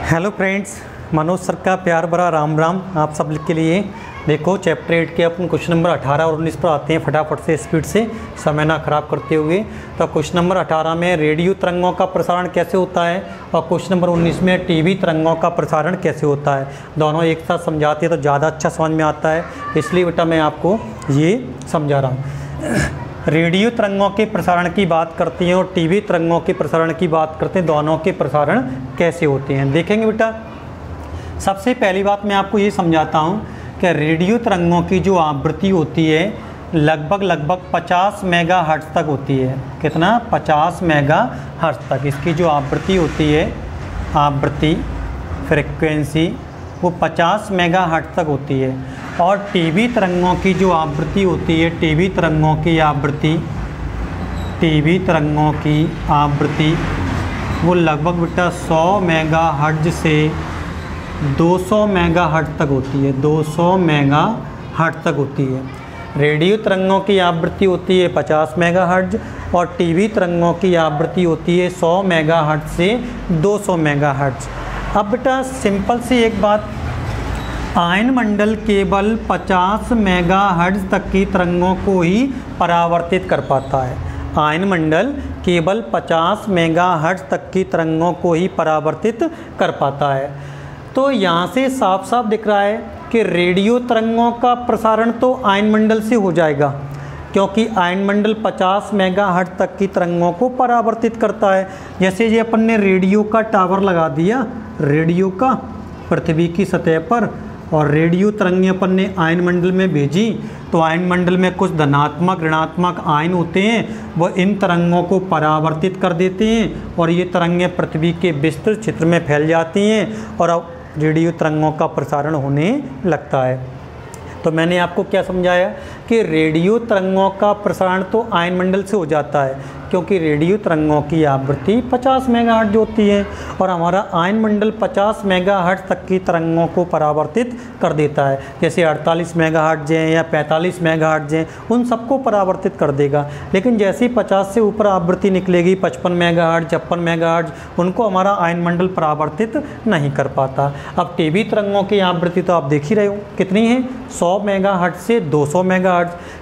Hello friends, Manoj sir का प्यार भरा राम राम आप सब के लिए। देखो चैप्टर 8 के अपन क्वेश्चन नंबर 18 और 19 पर आते हैं फटाफट से स्पीड से, समय ना खराब करते हुए। तो क्वेश्चन नंबर 18 में रेडियो तरंगों का प्रसारण कैसे होता है और क्वेश्चन नंबर 19 में टीवी तरंगों का प्रसारण कैसे होता है। दोनों एक साथ समझाते हैं तो ज़्यादा अच्छा समझ में आता है, इसलिए बेटा मैं आपको ये समझा रहा हूँ। रेडियो तरंगों के प्रसारण की बात करते हैं और टीवी तरंगों के प्रसारण की बात करते हैं, दोनों के प्रसारण कैसे होते हैं देखेंगे बेटा। सबसे पहली बात मैं आपको ये समझाता हूँ कि रेडियो तरंगों की जो आवृत्ति होती है लगभग 50 मेगाहर्ट्ज़ तक होती है। कितना? 50 मेगाहर्ट्ज़ तक इसकी जो आवृत्ति होती है, आवृत्ति फ्रिक्वेंसी वो 50 मेगाहर्ट्ज़ तक होती है। और टीवी तरंगों की जो आवृत्ति होती है, टीवी तरंगों की आवृत्ति वो लगभग बेटा 100 मेगाहर्ट्ज़ से 200 मेगाहर्ट्ज़ तक होती है। 200 मेगाहर्ट्ज़ तक होती है। रेडियो तरंगों की आवृत्ति होती है 50 मेगाहर्ट्ज़ और टीवी तरंगों की आवृत्ति होती है 100 मेगाहर्ट्ज़ से 200 मेगाहर्ट्ज़। अब बेटा सिंपल सी एक बात, आयन मंडल केवल 50 मेगाहर्ट्ज़ तक की तरंगों को ही परावर्तित कर पाता है। आयन मंडल केवल 50 मेगाहर्ट्ज़ तक की तरंगों को ही परावर्तित कर पाता है। तो यहाँ से साफ साफ दिख रहा है कि रेडियो तरंगों का प्रसारण तो आयन मंडल से हो जाएगा, क्योंकि आयन मंडल 50 मेगाहर्ट्ज़ तक की तरंगों को परावर्तित करता है। जैसे ये अपन ने रेडियो का टावर लगा दिया, रेडियो का पृथ्वी की सतह पर, और रेडियो तरंगें अपन ने आयन मंडल में भेजी, तो आयन मंडल में कुछ धनात्मक ऋणात्मक आयन होते हैं, वो इन तरंगों को परावर्तित कर देते हैं और ये तरंगें पृथ्वी के विस्तृत क्षेत्र में फैल जाती हैं और अब रेडियो तरंगों का प्रसारण होने लगता है। तो मैंने आपको क्या समझाया कि रेडियो तरंगों का प्रसारण तो आयन मंडल से हो जाता है, क्योंकि रेडियो तरंगों की आवृत्ति 50 मेगाहर्ट्ज़ होती है और हमारा आयन मंडल 50 मेगाहर्ट्ज़ तक की तरंगों को परावर्तित कर देता है। जैसे 48 मेगाहर्ट्ज़ हैं या 45 मेगाहर्ट्ज़ हैं, उन सबको परावर्तित कर देगा। लेकिन जैसे ही 50 से ऊपर आवृत्ति निकलेगी, 55 मेगाहर्ट्ज़, 56 मेगाहर्ट्ज़, उनको हमारा आयन मंडल परावर्तित नहीं कर पाता। अब टीवी तरंगों की आवृत्ति तो आप देख ही रहे हो कितनी है, 100 मेगाहर्ट्ज़ से 200 मेगाहर्ट्ज़।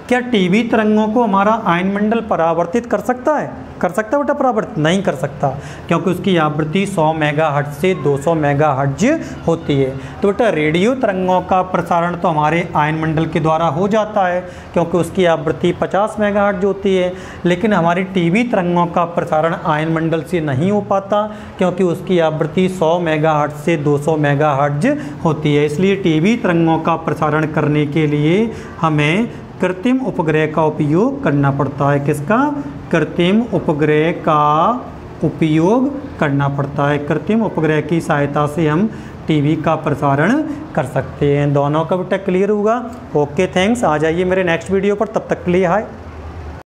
क्या टीवी तरंगों को हमारा आयन मंडल परावर्तित कर सकता है? कर सकता है बेटा परावर्तित? नहीं कर सकता, क्योंकि उसकी आवृत्ति 100 मेगाहर्ट्ज़ से 200 मेगाहर्ट्ज़ होती है। तो बेटा रेडियो तरंगों का प्रसारण तो हमारे आयन मंडल के द्वारा हो जाता है, क्योंकि उसकी आवृत्ति 50 मेगाहर्ट्ज़ होती है। लेकिन हमारी टीवी तरंगों का प्रसारण आयन मंडल से नहीं हो पाता, क्योंकि उसकी आवृत्ति 100 मेगाहर्ट्ज़ से 200 मेगाहर्ट्ज़ होती है। इसलिए टीवी तरंगों का प्रसारण करने के लिए हमें कृत्रिम उपग्रह का उपयोग करना पड़ता है। किसका? कृत्रिम उपग्रह का उपयोग करना पड़ता है। कृत्रिम उपग्रह की सहायता से हम टीवी का प्रसारण कर सकते हैं। दोनों का बेटा क्लियर होगा? Okay thanks. आ जाइए मेरे नेक्स्ट वीडियो पर, तब तक के लिए हाय।